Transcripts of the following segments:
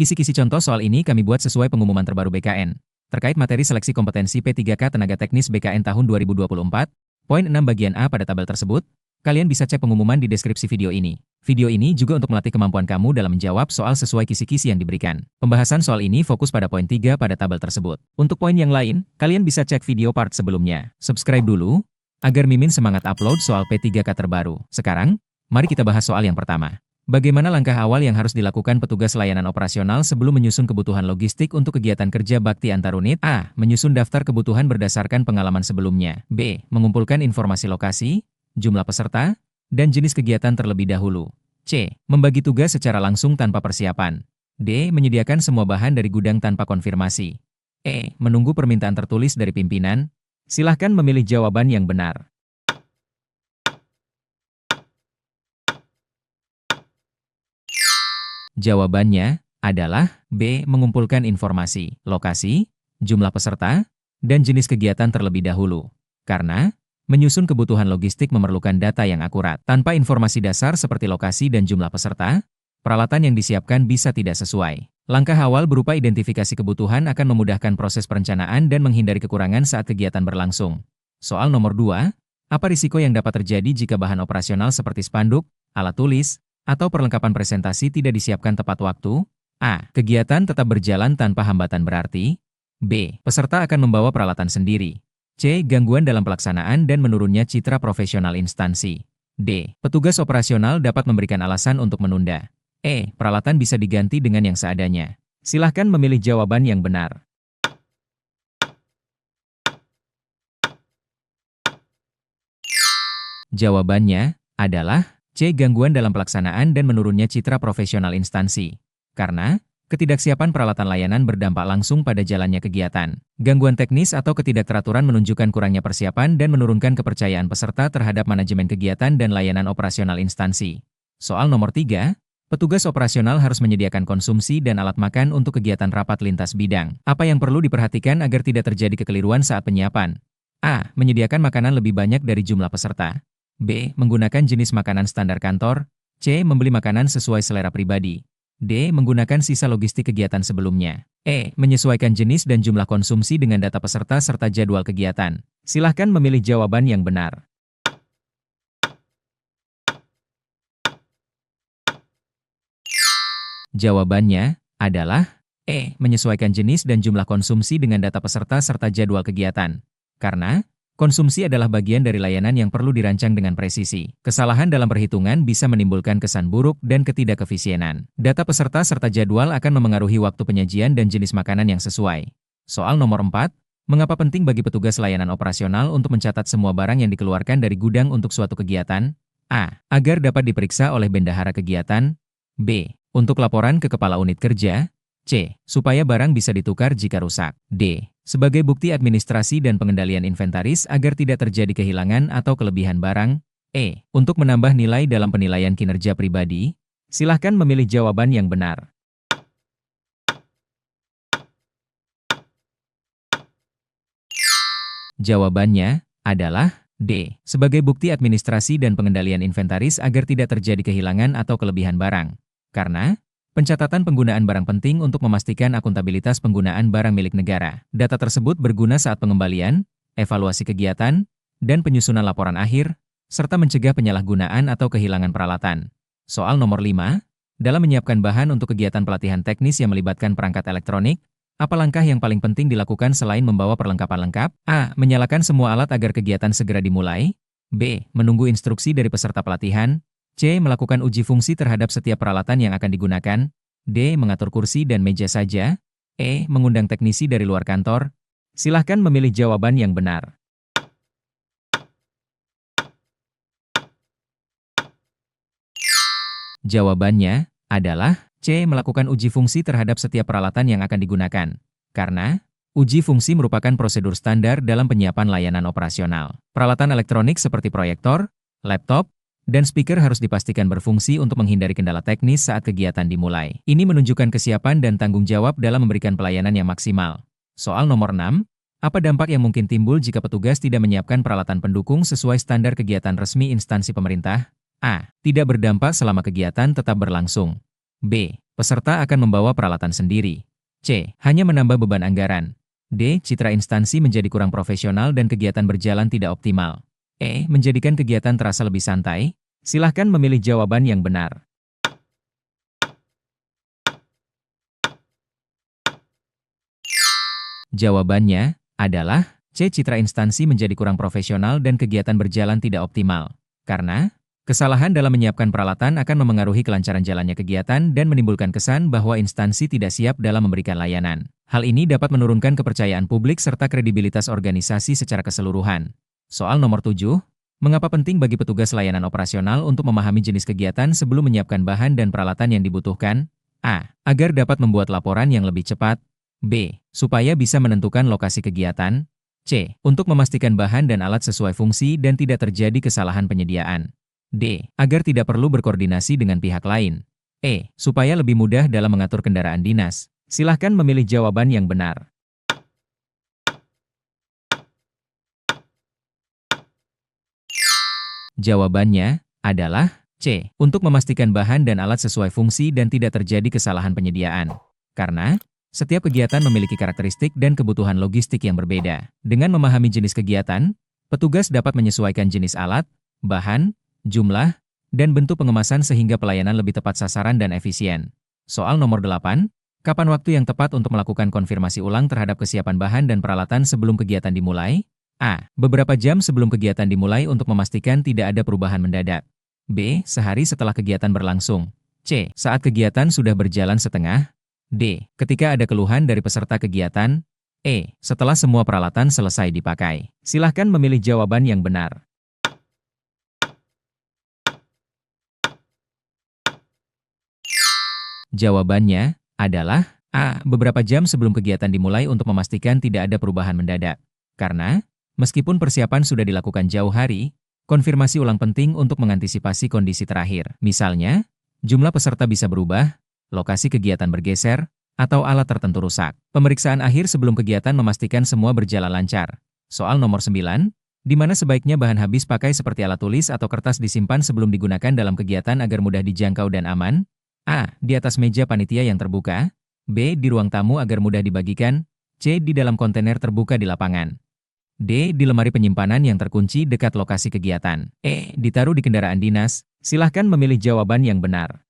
Kisi-kisi contoh soal ini kami buat sesuai pengumuman terbaru BKN. Terkait materi seleksi kompetensi P3K Tenaga Teknis BKN tahun 2024, poin 6 bagian A pada tabel tersebut, kalian bisa cek pengumuman di deskripsi video ini. Video ini juga untuk melatih kemampuan kamu dalam menjawab soal sesuai kisi-kisi yang diberikan. Pembahasan soal ini fokus pada poin 3 pada tabel tersebut. Untuk poin yang lain, kalian bisa cek video part sebelumnya. Subscribe dulu, agar Mimin semangat upload soal P3K terbaru. Sekarang, mari kita bahas soal yang pertama. Bagaimana langkah awal yang harus dilakukan petugas layanan operasional sebelum menyusun kebutuhan logistik untuk kegiatan kerja bakti antarunit? A. Menyusun daftar kebutuhan berdasarkan pengalaman sebelumnya. B. Mengumpulkan informasi lokasi, jumlah peserta, dan jenis kegiatan terlebih dahulu. C. Membagi tugas secara langsung tanpa persiapan. D. Menyediakan semua bahan dari gudang tanpa konfirmasi. E. Menunggu permintaan tertulis dari pimpinan. Silahkan memilih jawaban yang benar. Jawabannya adalah B. Mengumpulkan informasi, lokasi, jumlah peserta, dan jenis kegiatan terlebih dahulu. Karena menyusun kebutuhan logistik memerlukan data yang akurat. Tanpa informasi dasar seperti lokasi dan jumlah peserta, peralatan yang disiapkan bisa tidak sesuai. Langkah awal berupa identifikasi kebutuhan akan memudahkan proses perencanaan dan menghindari kekurangan saat kegiatan berlangsung. Soal nomor 2, apa risiko yang dapat terjadi jika bahan operasional seperti spanduk, alat tulis, atau perlengkapan presentasi tidak disiapkan tepat waktu? A. Kegiatan tetap berjalan tanpa hambatan berarti. B. Peserta akan membawa peralatan sendiri. C. Gangguan dalam pelaksanaan dan menurunnya citra profesional instansi. D. Petugas operasional dapat memberikan alasan untuk menunda. E. Peralatan bisa diganti dengan yang seadanya. Silahkan memilih jawaban yang benar. Jawabannya adalah C. Gangguan dalam pelaksanaan dan menurunnya citra profesional instansi. Karena ketidaksiapan peralatan layanan berdampak langsung pada jalannya kegiatan. Gangguan teknis atau ketidakteraturan menunjukkan kurangnya persiapan dan menurunkan kepercayaan peserta terhadap manajemen kegiatan dan layanan operasional instansi. Soal nomor 3, petugas operasional harus menyediakan konsumsi dan alat makan untuk kegiatan rapat lintas bidang. Apa yang perlu diperhatikan agar tidak terjadi kekeliruan saat penyiapan? A. Menyediakan makanan lebih banyak dari jumlah peserta. B. Menggunakan jenis makanan standar kantor. C. Membeli makanan sesuai selera pribadi. D. Menggunakan sisa logistik kegiatan sebelumnya. E. Menyesuaikan jenis dan jumlah konsumsi dengan data peserta serta jadwal kegiatan. Silahkan memilih jawaban yang benar. Jawabannya adalah E. Menyesuaikan jenis dan jumlah konsumsi dengan data peserta serta jadwal kegiatan. Karena konsumsi adalah bagian dari layanan yang perlu dirancang dengan presisi. Kesalahan dalam perhitungan bisa menimbulkan kesan buruk dan ketidakefisienan. Data peserta serta jadwal akan memengaruhi waktu penyajian dan jenis makanan yang sesuai. Soal nomor 4, mengapa penting bagi petugas layanan operasional untuk mencatat semua barang yang dikeluarkan dari gudang untuk suatu kegiatan? A. Agar dapat diperiksa oleh bendahara kegiatan. B. Untuk laporan ke kepala unit kerja. C. Supaya barang bisa ditukar jika rusak. D. Sebagai bukti administrasi dan pengendalian inventaris agar tidak terjadi kehilangan atau kelebihan barang. E. Untuk menambah nilai dalam penilaian kinerja pribadi. Silahkan memilih jawaban yang benar. Jawabannya adalah D. Sebagai bukti administrasi dan pengendalian inventaris agar tidak terjadi kehilangan atau kelebihan barang. Karena pencatatan penggunaan barang penting untuk memastikan akuntabilitas penggunaan barang milik negara. Data tersebut berguna saat pengembalian, evaluasi kegiatan, dan penyusunan laporan akhir, serta mencegah penyalahgunaan atau kehilangan peralatan. Soal nomor 5, dalam menyiapkan bahan untuk kegiatan pelatihan teknis yang melibatkan perangkat elektronik, apa langkah yang paling penting dilakukan selain membawa perlengkapan lengkap? A. Menyalakan semua alat agar kegiatan segera dimulai. B. Menunggu instruksi dari peserta pelatihan. C. Melakukan uji fungsi terhadap setiap peralatan yang akan digunakan. D. Mengatur kursi dan meja saja. E. Mengundang teknisi dari luar kantor. Silahkan memilih jawaban yang benar. Jawabannya adalah C. Melakukan uji fungsi terhadap setiap peralatan yang akan digunakan. Karena uji fungsi merupakan prosedur standar dalam penyiapan layanan operasional. Peralatan elektronik seperti proyektor, laptop, dan speaker harus dipastikan berfungsi untuk menghindari kendala teknis saat kegiatan dimulai. Ini menunjukkan kesiapan dan tanggung jawab dalam memberikan pelayanan yang maksimal. Soal nomor 6, apa dampak yang mungkin timbul jika petugas tidak menyiapkan peralatan pendukung sesuai standar kegiatan resmi instansi pemerintah? A. Tidak berdampak selama kegiatan tetap berlangsung. B. Peserta akan membawa peralatan sendiri. C. Hanya menambah beban anggaran. D. Citra instansi menjadi kurang profesional dan kegiatan berjalan tidak optimal. E. Menjadikan kegiatan terasa lebih santai. Silahkan memilih jawaban yang benar. Jawabannya adalah C. Citra instansi menjadi kurang profesional dan kegiatan berjalan tidak optimal. Karena kesalahan dalam menyiapkan peralatan akan memengaruhi kelancaran jalannya kegiatan dan menimbulkan kesan bahwa instansi tidak siap dalam memberikan layanan. Hal ini dapat menurunkan kepercayaan publik serta kredibilitas organisasi secara keseluruhan. Soal nomor 7. Mengapa penting bagi petugas layanan operasional untuk memahami jenis kegiatan sebelum menyiapkan bahan dan peralatan yang dibutuhkan? A. Agar dapat membuat laporan yang lebih cepat. B. Supaya bisa menentukan lokasi kegiatan. C. Untuk memastikan bahan dan alat sesuai fungsi dan tidak terjadi kesalahan penyediaan. D. Agar tidak perlu berkoordinasi dengan pihak lain. E. Supaya lebih mudah dalam mengatur kendaraan dinas. Silahkan memilih jawaban yang benar. Jawabannya adalah C. Untuk memastikan bahan dan alat sesuai fungsi dan tidak terjadi kesalahan penyediaan. Karena setiap kegiatan memiliki karakteristik dan kebutuhan logistik yang berbeda. Dengan memahami jenis kegiatan, petugas dapat menyesuaikan jenis alat, bahan, jumlah, dan bentuk pengemasan sehingga pelayanan lebih tepat sasaran dan efisien. Soal nomor 8. Kapan waktu yang tepat untuk melakukan konfirmasi ulang terhadap kesiapan bahan dan peralatan sebelum kegiatan dimulai? A. Beberapa jam sebelum kegiatan dimulai untuk memastikan tidak ada perubahan mendadak. B. Sehari setelah kegiatan berlangsung. C. Saat kegiatan sudah berjalan setengah. D. Ketika ada keluhan dari peserta kegiatan. E. Setelah semua peralatan selesai dipakai. Silahkan memilih jawaban yang benar. Jawabannya adalah A. Beberapa jam sebelum kegiatan dimulai untuk memastikan tidak ada perubahan mendadak. Karena meskipun persiapan sudah dilakukan jauh hari, konfirmasi ulang penting untuk mengantisipasi kondisi terakhir. Misalnya, jumlah peserta bisa berubah, lokasi kegiatan bergeser, atau alat tertentu rusak. Pemeriksaan akhir sebelum kegiatan memastikan semua berjalan lancar. Soal nomor 9. Di mana sebaiknya bahan habis pakai seperti alat tulis atau kertas disimpan sebelum digunakan dalam kegiatan agar mudah dijangkau dan aman? A. Di atas meja panitia yang terbuka. B. Di ruang tamu agar mudah dibagikan. C. Di dalam kontainer terbuka di lapangan. D. Di lemari penyimpanan yang terkunci dekat lokasi kegiatan. E. Ditaruh di kendaraan dinas. Silahkan memilih jawaban yang benar.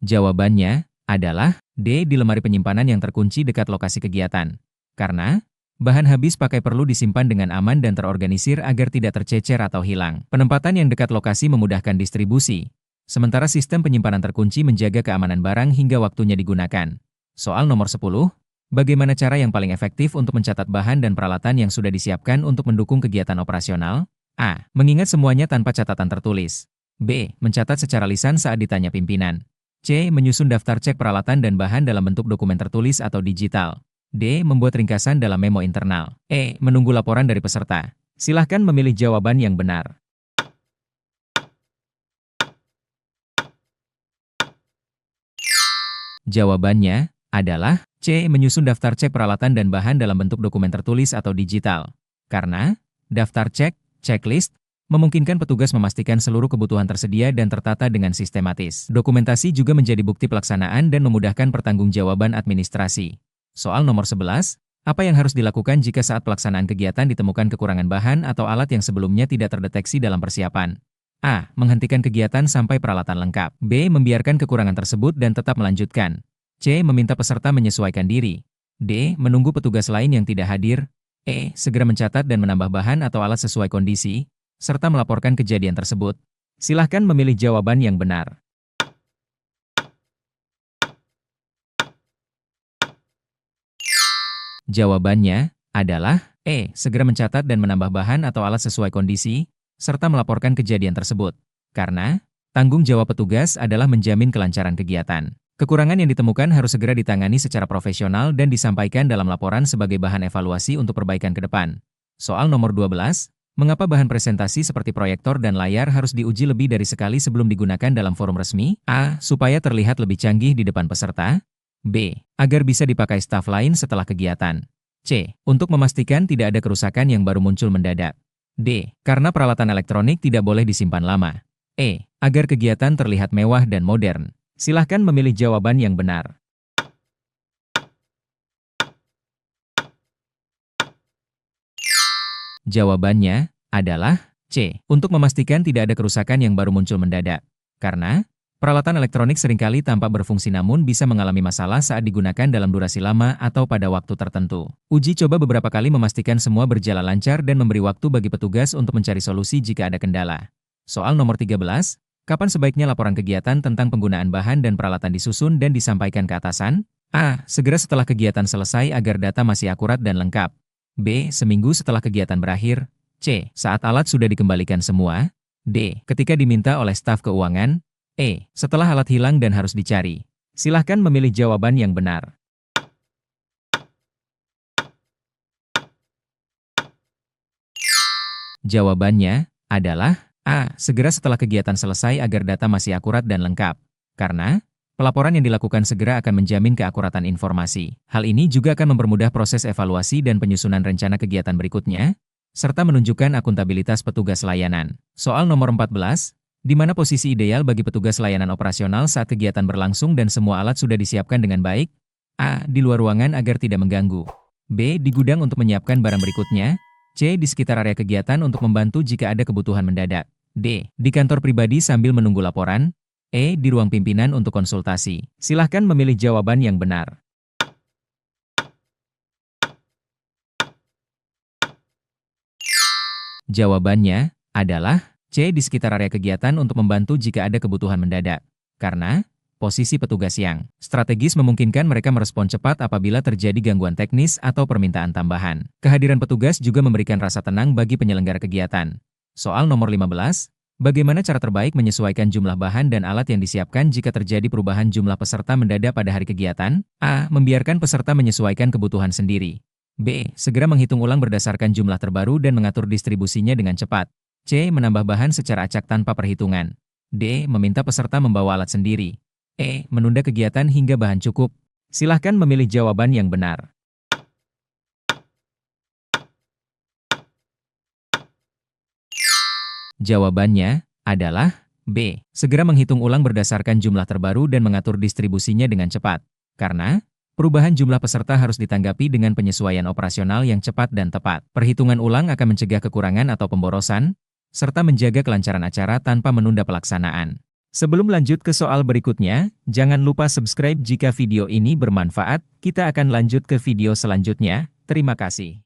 Jawabannya adalah D. Di lemari penyimpanan yang terkunci dekat lokasi kegiatan. Karena bahan habis pakai perlu disimpan dengan aman dan terorganisir agar tidak tercecer atau hilang. Penempatan yang dekat lokasi memudahkan distribusi, sementara sistem penyimpanan terkunci menjaga keamanan barang hingga waktunya digunakan. Soal nomor 10. Bagaimana cara yang paling efektif untuk mencatat bahan dan peralatan yang sudah disiapkan untuk mendukung kegiatan operasional? A. Mengingat semuanya tanpa catatan tertulis. B. Mencatat secara lisan saat ditanya pimpinan. C. Menyusun daftar cek peralatan dan bahan dalam bentuk dokumen tertulis atau digital. D. Membuat ringkasan dalam memo internal. E. Menunggu laporan dari peserta. Silahkan memilih jawaban yang benar. Jawabannya adalah C. Menyusun daftar cek peralatan dan bahan dalam bentuk dokumen tertulis atau digital. Karena daftar cek, checklist, memungkinkan petugas memastikan seluruh kebutuhan tersedia dan tertata dengan sistematis. Dokumentasi juga menjadi bukti pelaksanaan dan memudahkan pertanggungjawaban administrasi. Soal nomor 11. Apa yang harus dilakukan jika saat pelaksanaan kegiatan ditemukan kekurangan bahan atau alat yang sebelumnya tidak terdeteksi dalam persiapan? A. Menghentikan kegiatan sampai peralatan lengkap. B. Membiarkan kekurangan tersebut dan tetap melanjutkan. C. Meminta peserta menyesuaikan diri. D. Menunggu petugas lain yang tidak hadir. E. Segera mencatat dan menambah bahan atau alat sesuai kondisi, serta melaporkan kejadian tersebut. Silahkan memilih jawaban yang benar. Jawabannya adalah E. Segera mencatat dan menambah bahan atau alat sesuai kondisi, serta melaporkan kejadian tersebut. Karena tanggung jawab petugas adalah menjamin kelancaran kegiatan. Kekurangan yang ditemukan harus segera ditangani secara profesional dan disampaikan dalam laporan sebagai bahan evaluasi untuk perbaikan ke depan. Soal nomor 12. Mengapa bahan presentasi seperti proyektor dan layar harus diuji lebih dari sekali sebelum digunakan dalam forum resmi? A. Supaya terlihat lebih canggih di depan peserta. B. Agar bisa dipakai staf lain setelah kegiatan. C. Untuk memastikan tidak ada kerusakan yang baru muncul mendadak. D. Karena peralatan elektronik tidak boleh disimpan lama. E. Agar kegiatan terlihat mewah dan modern. Silahkan memilih jawaban yang benar. Jawabannya adalah C. Untuk memastikan tidak ada kerusakan yang baru muncul mendadak. Karena peralatan elektronik seringkali tampak berfungsi namun bisa mengalami masalah saat digunakan dalam durasi lama atau pada waktu tertentu. Uji coba beberapa kali memastikan semua berjalan lancar dan memberi waktu bagi petugas untuk mencari solusi jika ada kendala. Soal nomor 13, kapan sebaiknya laporan kegiatan tentang penggunaan bahan dan peralatan disusun dan disampaikan ke atasan? A. Segera setelah kegiatan selesai agar data masih akurat dan lengkap. B. Seminggu setelah kegiatan berakhir. C. Saat alat sudah dikembalikan semua. D. Ketika diminta oleh staf keuangan. E. Setelah alat hilang dan harus dicari. Silahkan memilih jawaban yang benar. Jawabannya adalah A. Segera setelah kegiatan selesai agar data masih akurat dan lengkap. Karena pelaporan yang dilakukan segera akan menjamin keakuratan informasi. Hal ini juga akan mempermudah proses evaluasi dan penyusunan rencana kegiatan berikutnya, serta menunjukkan akuntabilitas petugas layanan. Soal nomor 14, di mana posisi ideal bagi petugas layanan operasional saat kegiatan berlangsung dan semua alat sudah disiapkan dengan baik? A. Di luar ruangan agar tidak mengganggu. B. Di gudang untuk menyiapkan barang berikutnya. C. Di sekitar area kegiatan untuk membantu jika ada kebutuhan mendadak. D. Di kantor pribadi sambil menunggu laporan. E. Di ruang pimpinan untuk konsultasi. Silahkan memilih jawaban yang benar. Jawabannya adalah C. Di sekitar area kegiatan untuk membantu jika ada kebutuhan mendadak. Karena posisi petugas yang strategis memungkinkan mereka merespon cepat apabila terjadi gangguan teknis atau permintaan tambahan. Kehadiran petugas juga memberikan rasa tenang bagi penyelenggara kegiatan. Soal nomor 15, bagaimana cara terbaik menyesuaikan jumlah bahan dan alat yang disiapkan jika terjadi perubahan jumlah peserta mendadak pada hari kegiatan? A. Membiarkan peserta menyesuaikan kebutuhan sendiri. B. Segera menghitung ulang berdasarkan jumlah terbaru dan mengatur distribusinya dengan cepat. C. Menambah bahan secara acak tanpa perhitungan. D. Meminta peserta membawa alat sendiri. E. Menunda kegiatan hingga bahan cukup. Silahkan memilih jawaban yang benar. Jawabannya adalah B. Segera menghitung ulang berdasarkan jumlah terbaru dan mengatur distribusinya dengan cepat. Karena perubahan jumlah peserta harus ditanggapi dengan penyesuaian operasional yang cepat dan tepat. Perhitungan ulang akan mencegah kekurangan atau pemborosan, serta menjaga kelancaran acara tanpa menunda pelaksanaan. Sebelum lanjut ke soal berikutnya, jangan lupa subscribe jika video ini bermanfaat. Kita akan lanjut ke video selanjutnya. Terima kasih.